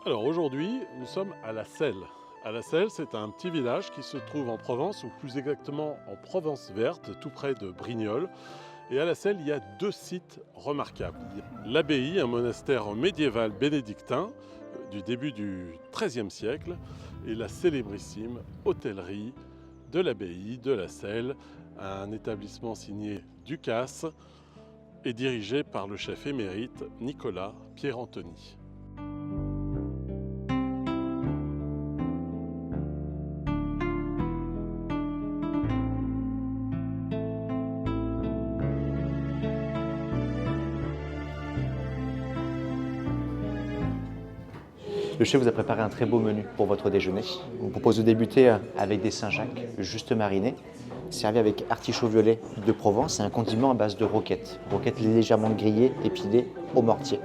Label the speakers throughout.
Speaker 1: Alors aujourd'hui, nous sommes à La Selle. À La Selle, c'est un petit village qui se trouve en Provence, ou plus exactement en Provence verte, tout près de Brignoles. Et à La Selle, il y a deux sites remarquables. L'abbaye, un monastère médiéval bénédictin du début du XIIIe siècle, et la célébrissime hôtellerie de l'abbaye de La Selle, un établissement signé Ducasse et dirigé par le chef émérite Nicolas Pierantoni.
Speaker 2: Le chef vous a préparé un très beau menu pour votre déjeuner. On vous propose de débuter avec des Saint-Jacques juste marinés, servis avec artichaut violet de Provence et un condiment à base de roquettes. Roquettes légèrement grillées et pilées au mortier.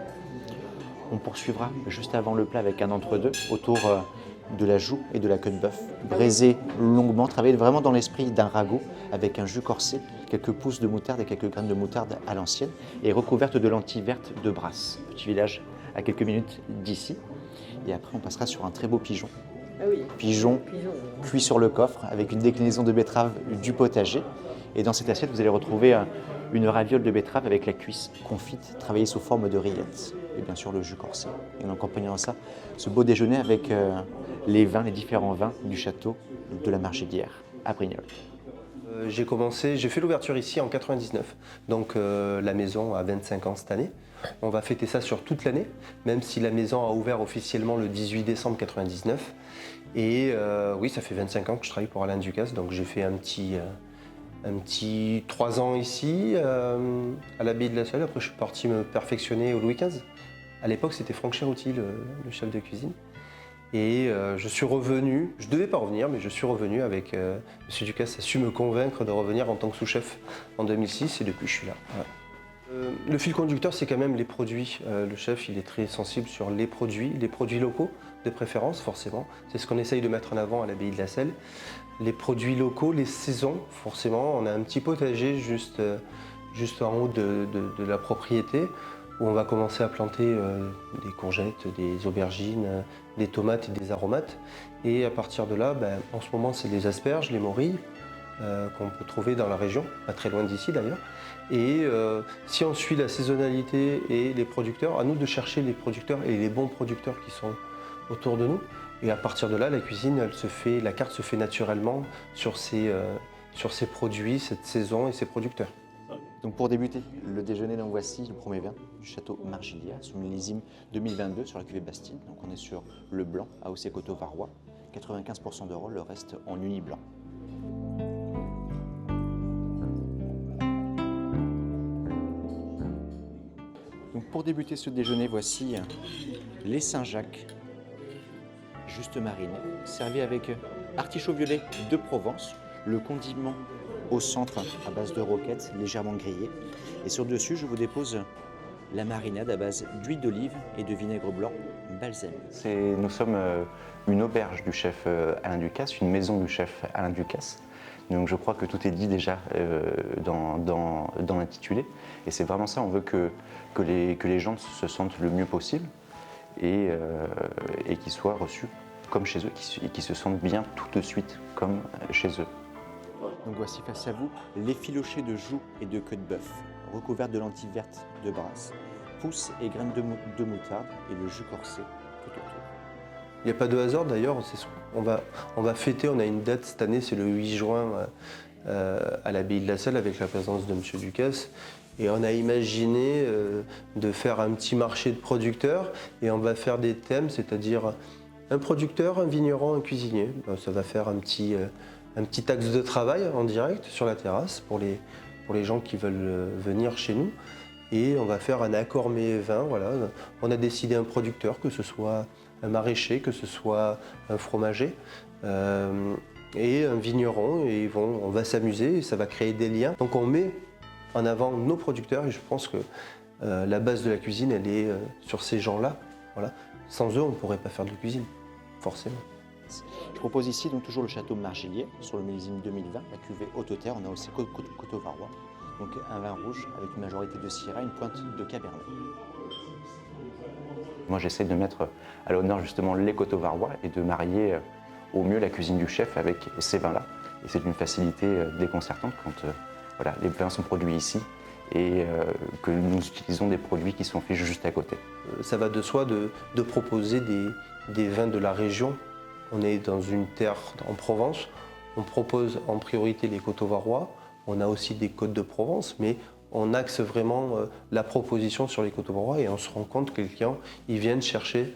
Speaker 2: On poursuivra juste avant le plat avec un entre-deux autour de la joue et de la queue de bœuf, braisée longuement, travaillée vraiment dans l'esprit d'un ragoût avec un jus corsé, quelques pousses de moutarde et quelques graines de moutarde à l'ancienne et recouverte de lentilles vertes de Brasse, petit village à quelques minutes d'ici. Et après, on passera sur un très beau pigeon.
Speaker 3: Ah oui,
Speaker 2: Pigeon cuit sur le coffre avec une déclinaison de betterave du potager. Et dans cette assiette, vous allez retrouver une raviole de betterave avec la cuisse confite, travaillée sous forme de rillettes. Et bien sûr, le jus corsé. Et en accompagnant ça, ce beau déjeuner avec les différents vins du château de la Margelière à Brignoles.
Speaker 4: J'ai fait l'ouverture ici en 99, donc la maison a 25 ans cette année. On va fêter ça sur toute l'année, même si la maison a ouvert officiellement le 18 décembre 99. Et oui, ça fait 25 ans que je travaille pour Alain Ducasse, donc j'ai fait un petit 3 ans ici à l'abbaye de La Selle. Après, je suis parti me perfectionner au Louis XV. À l'époque, c'était Franck Cherouty, le chef de cuisine. Et je suis revenu, je ne devais pas revenir, mais je suis revenu avec M. Ducasse a su me convaincre de revenir en tant que sous-chef en 2006 et depuis je suis là. Voilà. Le fil conducteur, c'est quand même les produits. Le chef, il est très sensible sur les produits locaux de préférence, forcément. C'est ce qu'on essaye de mettre en avant à l'abbaye de La Selle. Les produits locaux, les saisons, forcément. On a un petit potager juste en haut de la propriété, où on va commencer à planter des courgettes, des aubergines, des tomates et des aromates. Et à partir de là, en ce moment, c'est les asperges, les morilles, qu'on peut trouver dans la région, pas très loin d'ici d'ailleurs. Et si on suit la saisonnalité et les producteurs, à nous de chercher les producteurs et les bons producteurs qui sont autour de nous. Et à partir de là, la cuisine, la carte se fait naturellement sur ces produits, cette saison et ces producteurs.
Speaker 2: Donc pour débuter le déjeuner, donc voici le premier vin du château Margelière sous millésime 2022 sur la cuvée Bastide. Donc on est sur le blanc AOC Coteaux Varois, 95% de rôle, le reste en uni blanc. Donc pour débuter ce déjeuner, voici les Saint-Jacques juste marinés, servis avec artichaut violet de Provence, le condiment au centre à base de roquettes légèrement grillées. Et sur le dessus, je vous dépose la marinade à base d'huile d'olive et de vinaigre blanc balsamique.
Speaker 5: Nous sommes une auberge du chef Alain Ducasse, une maison du chef Alain Ducasse. Donc je crois que tout est dit déjà dans l'intitulé. Et c'est vraiment ça, on veut que les gens se sentent le mieux possible et qu'ils soient reçus comme chez eux, et qu'ils se sentent bien tout de suite comme chez eux.
Speaker 2: Donc voici face à vous l'effiloché de joue et de queue de bœuf, recouvert de lentilles vertes de Brasse, pousses et graines de moutarde et le jus corsé tout autour.
Speaker 4: Il n'y a pas de hasard d'ailleurs, on va fêter, on a une date cette année, c'est le 8 juin à l'abbaye de La Selle avec la présence de M. Ducasse. Et on a imaginé de faire un petit marché de producteurs et on va faire des thèmes, c'est-à-dire un producteur, un vigneron, un cuisinier. Ça va faire un petit axe de travail en direct sur la terrasse pour les gens qui veulent venir chez nous. Et on va faire un accord mets-vin. Voilà. On a décidé un producteur, que ce soit un maraîcher, que ce soit un fromager et un vigneron. Et on va s'amuser et ça va créer des liens. Donc on met en avant nos producteurs et je pense que la base de la cuisine, elle est sur ces gens-là. Voilà. Sans eux, on ne pourrait pas faire de cuisine, forcément.
Speaker 2: Je propose ici donc toujours le château Margelière sur le millésime 2020, la cuvée Haute-Terre. On a aussi Coteaux Varois, donc un vin rouge avec une majorité de Syrah, une pointe de Cabernet.
Speaker 5: Moi, j'essaie de mettre à l'honneur justement les coteaux-varois et de marier au mieux la cuisine du chef avec ces vins-là. Et c'est une facilité déconcertante quand voilà, les vins sont produits ici et que nous utilisons des produits qui sont faits juste à côté.
Speaker 4: Ça va de soi de proposer des vins de la région. On est dans une terre en Provence, on propose en priorité les coteaux-varois, on a aussi des côtes de Provence, mais on axe vraiment la proposition sur les coteaux-varois et on se rend compte que les clients ils viennent chercher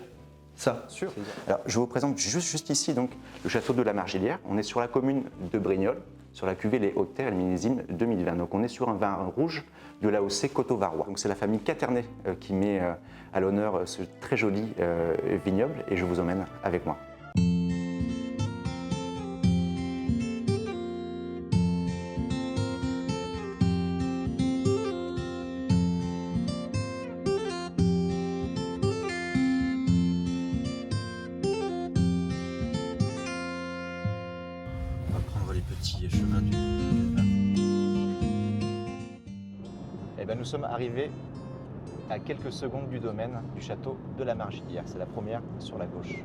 Speaker 4: ça.
Speaker 5: Sûr. Alors, je vous présente juste ici donc, le château de la Margilière. On est sur la commune de Brignoles, sur la cuvée Les Hautes Terres, millésime 2020. Donc on est sur un vin rouge de l'AOC Coteaux-Varois. Donc c'est la famille Caternet qui met à l'honneur ce très joli vignoble et je vous emmène avec moi. On va prendre les petits chemins du Eh bien, nous sommes arrivés à quelques secondes du domaine du château de la Margilière. C'est la première sur la gauche.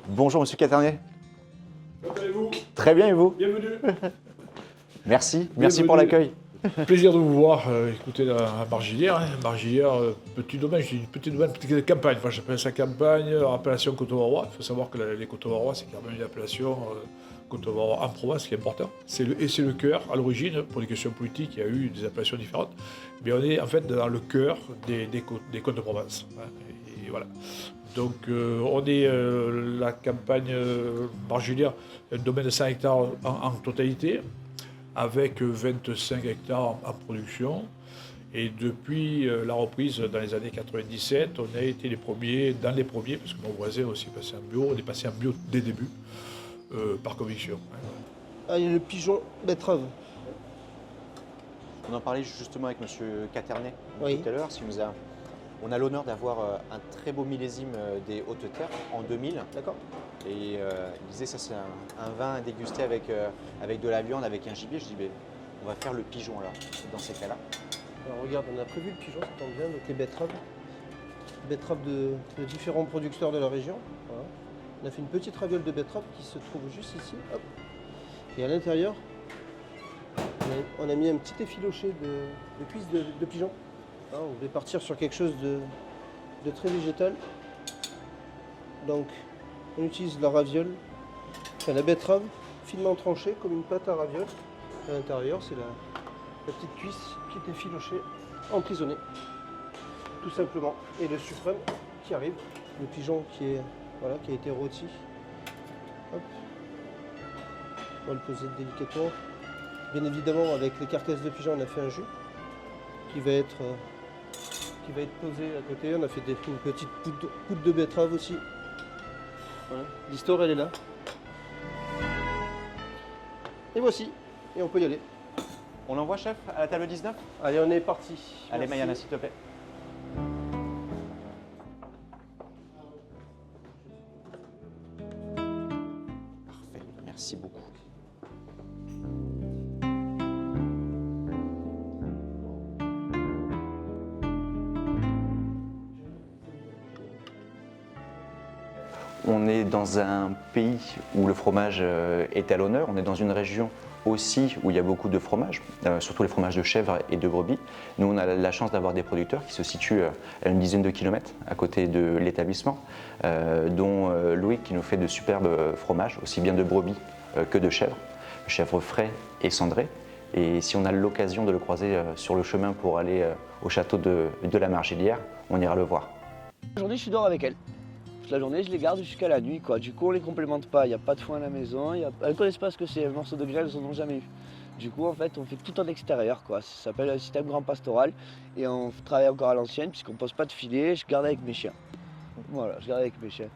Speaker 5: Bonjour Monsieur Caternet.
Speaker 3: Comment allez-vous?
Speaker 5: Très bien et vous?
Speaker 3: Bienvenue.
Speaker 5: Merci
Speaker 3: Bienvenue.
Speaker 5: pour l'accueil.
Speaker 3: Plaisir de vous voir. Écoutez, la Margilière, Margilière, petit domaine, je dis petit domaine, petite campagne. Enfin, j'appelle ça campagne, appellation Coteaux-Varois. Il faut savoir que les Coteaux-Varois, c'est quand même une appellation Coteaux-Varois en Provence, qui est important. C'est le cœur, à l'origine, pour des questions politiques, il y a eu des appellations différentes. Mais on est en fait dans le cœur des côtes de Provence. Hein, et voilà. Donc on est la campagne Margilière, un domaine de 100 hectares en totalité, avec 25 hectares en production. Et depuis la reprise dans les années 97, on a été les premiers, parce que mon voisin aussi passé en bio, on est passé en bio dès le début, par conviction.
Speaker 6: Ah, il y a le pigeon betterave.
Speaker 2: On en parlait justement avec Monsieur Caternet
Speaker 6: Oui.
Speaker 2: tout à l'heure. On a l'honneur d'avoir un très beau millésime des Hautes Terres en 2000.
Speaker 6: D'accord.
Speaker 2: Et il disait ça c'est un vin à déguster avec de la viande, avec un gibier. Je dis ben, on va faire le pigeon alors, dans ces cas-là.
Speaker 6: Alors regarde, on a prévu le pigeon, ça tombe bien, donc les betteraves. Betteraves de différents producteurs de la région. Voilà. On a fait une petite raviole de betterave qui se trouve juste ici. Hop. Et à l'intérieur, on a mis un petit effiloché de cuisses de pigeon. Hein, on voulait partir sur quelque chose de très végétal. Donc on utilise la raviole, enfin la betterave finement tranchée comme une pâte à ravioles. À l'intérieur, c'est la petite cuisse qui est effilochée, emprisonnée, tout simplement. Et le suprême qui arrive, le pigeon qui a été rôti. Hop. On va le poser délicatement. Bien évidemment, avec les carcasses de pigeon, on a fait un jus qui va être posé à côté. On a fait une petite poudre de betterave aussi. Voilà. L'histoire, elle est là. Et voici. Et on peut y aller.
Speaker 2: On envoie chef à la table 19?
Speaker 6: Allez, on est parti.
Speaker 2: Allez
Speaker 6: Merci.
Speaker 2: Mayana, s'il te plaît. Parfait, merci beaucoup.
Speaker 5: On est dans un pays où le fromage est à l'honneur. On est dans une région aussi où il y a beaucoup de fromages, surtout les fromages de chèvre et de brebis. Nous, on a la chance d'avoir des producteurs qui se situent à une dizaine de kilomètres à côté de l'établissement, dont Loïc qui nous fait de superbes fromages, aussi bien de brebis que de chèvre, chèvre frais et cendré. Et si on a l'occasion de le croiser sur le chemin pour aller au château de la Margilière, on ira le voir.
Speaker 7: Aujourd'hui, je dors avec elle. Toute la journée, je les garde jusqu'à la nuit, quoi. Du coup, on les complémente pas. Il n'y a pas de foin à la maison. Elles ne connaissent pas ce que c'est. Un morceau de grêle, elles n'en ont jamais eu. Du coup, en fait, on fait tout en extérieur, quoi. Ça s'appelle un système grand pastoral. Et on travaille encore à l'ancienne, puisqu'on ne pose pas de filet. Je garde avec mes chiens. Voilà, je garde avec mes chiens.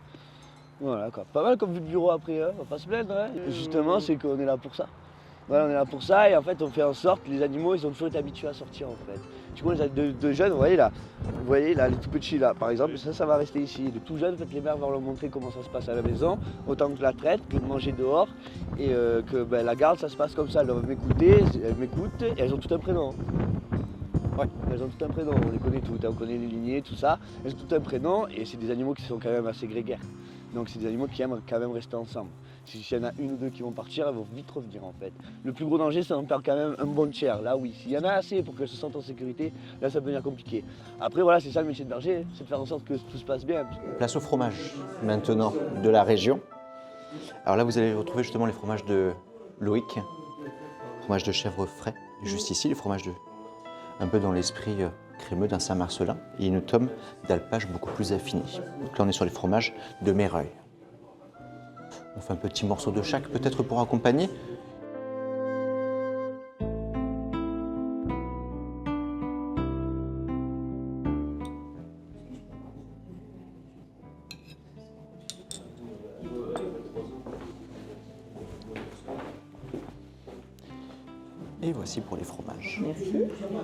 Speaker 7: Voilà, quoi. Pas mal comme vue de bureau après, hein. On va pas se plaindre, hein. Justement, c'est qu'on est là pour ça. Voilà, on est là pour ça et en fait on fait en sorte que les animaux ils ont toujours été habitués à sortir en fait. Du coup de jeunes, vous voyez là, les tout petits là par exemple, ça va rester ici. De tout jeunes, en fait, les mères vont leur montrer comment ça se passe à la maison, autant que la traite, que de manger dehors et que la garde ça se passe comme ça. Elles doivent m'écouter, elles m'écoutent et elles ont tout un prénom. Ouais, elles ont tout un prénom, on les connaît toutes, on connaît les lignées, tout ça. Elles ont tout un prénom et c'est des animaux qui sont quand même assez grégaires. Donc c'est des animaux qui aiment quand même rester ensemble. S'il y en a une ou deux qui vont partir, elles vont vite revenir en fait. Le plus gros danger, c'est d'en perdre quand même un bon tiers. Là oui, s'il y en a assez pour qu'elles se sentent en sécurité, là ça peut devenir compliqué. Après voilà, c'est ça le métier de berger, c'est de faire en sorte que tout se passe bien.
Speaker 2: Place au fromage maintenant de la région. Alors là, vous allez retrouver justement les fromages de Loïc, fromage de chèvre frais, juste ici, les fromages un peu dans l'esprit crémeux d'un Saint-Marcelin et une tome d'alpage beaucoup plus affinée. Donc là, on est sur les fromages de Méreuil. On fait un petit morceau de chaque, peut-être pour accompagner. Et voici pour les fromages.
Speaker 8: Merci.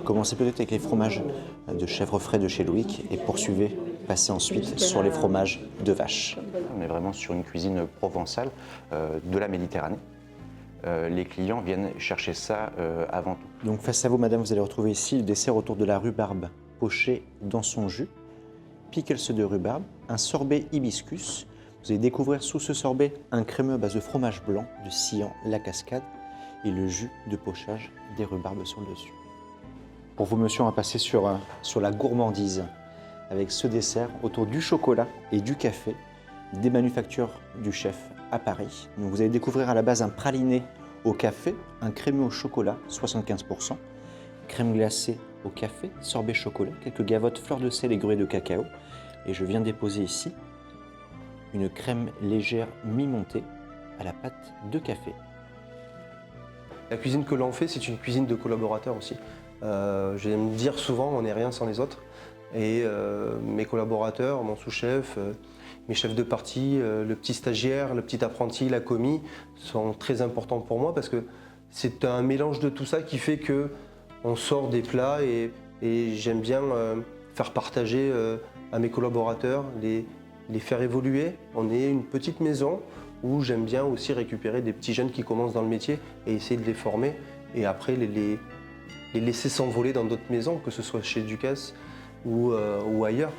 Speaker 2: Commencez peut-être avec les fromages de chèvre frais de chez Loïc et poursuivez, passez ensuite sur les fromages de vache.
Speaker 5: On est vraiment sur une cuisine provençale de la Méditerranée. Les clients viennent chercher ça avant tout.
Speaker 2: Donc face à vous, madame, vous allez retrouver ici le dessert autour de la rhubarbe pochée dans son jus, pickles de rhubarbe, un sorbet hibiscus. Vous allez découvrir sous ce sorbet un crémeux à base de fromage blanc, de Sian, la Cascade et le jus de pochage des rhubarbes sur le dessus. Pour vous, monsieur, on va passer sur la gourmandise avec ce dessert autour du chocolat et du café des manufactures du chef à Paris. Donc vous allez découvrir à la base un praliné au café, un crémeux au chocolat, 75%, crème glacée au café, sorbet chocolat, quelques gavottes, fleurs de sel et grues de cacao. Et je viens déposer ici une crème légère mi-montée à la pâte de café.
Speaker 4: La cuisine que l'on fait, c'est une cuisine de collaborateurs aussi. J'aime dire souvent, on n'est rien sans les autres. Et mes collaborateurs, mon sous-chef, mes chefs de partie, le petit stagiaire, le petit apprenti, la commis, sont très importants pour moi parce que c'est un mélange de tout ça qui fait qu'on sort des plats et j'aime bien faire partager à mes collaborateurs, les faire évoluer. On est une petite maison où j'aime bien aussi récupérer des petits jeunes qui commencent dans le métier et essayer de les former et après les laisser s'envoler dans d'autres maisons, que ce soit chez Ducasse ou ailleurs.